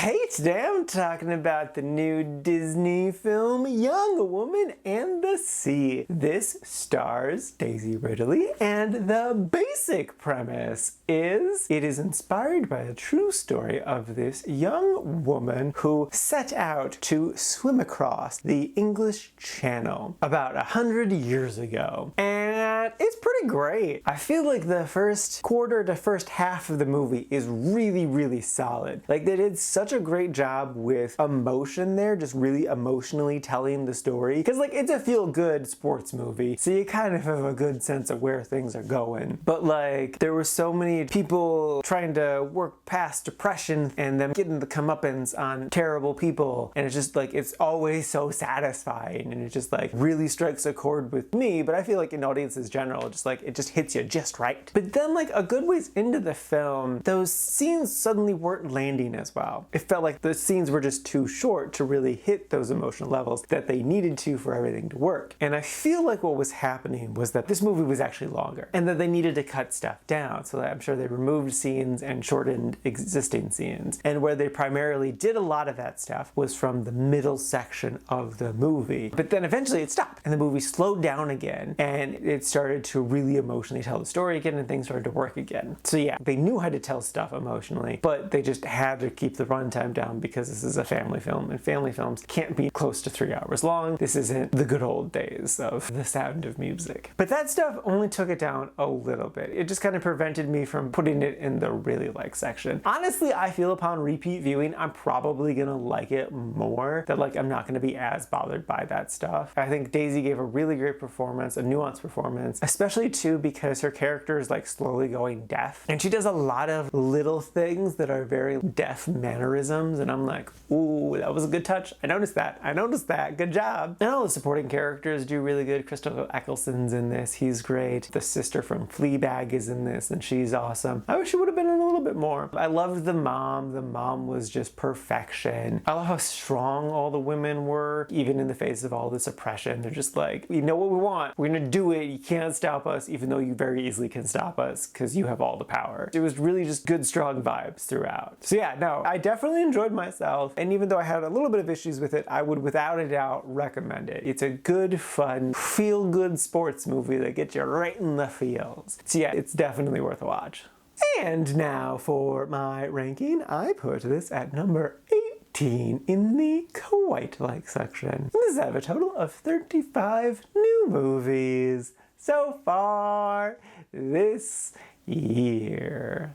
Hey, today I'm talking about the new Disney film Young Woman and the Sea. This stars Daisy Ridley, and the basic premise is it is inspired by a true story of this young woman who set out to swim across the English Channel about 100 years ago. And it's pretty great. I feel like the first quarter to first half of the movie is really solid. Like, they did such a great job with emotion there, just really emotionally telling the story. Because, like, it's a feel-good sports movie, so you kind of have a good sense of where things are going. But, like, there were so many people trying to work past depression and them getting the comeuppance on terrible people. And it's just, like, it's always so satisfying. And it just, like, really strikes a chord with me. But I feel like in audiences general, just, like, it just hits you just right. But then, like, a good ways into the film, those scenes suddenly weren't landing as well. It felt like the scenes were just too short to really hit those emotional levels that they needed to for everything to work. And I feel like what was happening was that this movie was actually longer and that they needed to cut stuff down. So I'm sure they removed scenes and shortened existing scenes. And where they primarily did a lot of that stuff was from the middle section of the movie. But then eventually it stopped and the movie slowed down again and it started to really emotionally tell the story again and things started to work again. So yeah, they knew how to tell stuff emotionally, but they just had to keep the runtime down because this is a family film and family films can't be close to 3 hours long. This isn't the good old days of The Sound of Music. But that stuff only took it down a little bit. It just kind of prevented me from putting it in the really like section. Honestly, I feel upon repeat viewing, I'm probably gonna like it more. That like I'm not gonna be as bothered by that stuff. I think Daisy gave a really great performance, a nuanced performance, especially too because her character is like slowly going deaf. And she does a lot of little things that are very deaf mannerisms, and I'm like, ooh, that was a good touch. I noticed that. Good job. And all the supporting characters do really good. Christopher Eccleston's in this. He's great. The sister from Fleabag is in this, and she's awesome. I wish she would have been in a little bit more. I loved the mom. The mom was just perfection. I love how strong all the women were, even in the face of all this oppression. They're just like, we know what we want. We're gonna do it. You can't stop us, even though you very easily can stop us because you have all the power. It was really just good, strong vibes throughout. So yeah, no, I definitely enjoyed myself. And even though I had a little bit of issues with it, I would without a doubt recommend it. It's a good, fun, feel-good sports movie that gets you right in the feels. So yeah, it's definitely worth a watch. And now for my ranking, I put this at number 18 in the quite like section. This has a total of 35 new movies so far this year.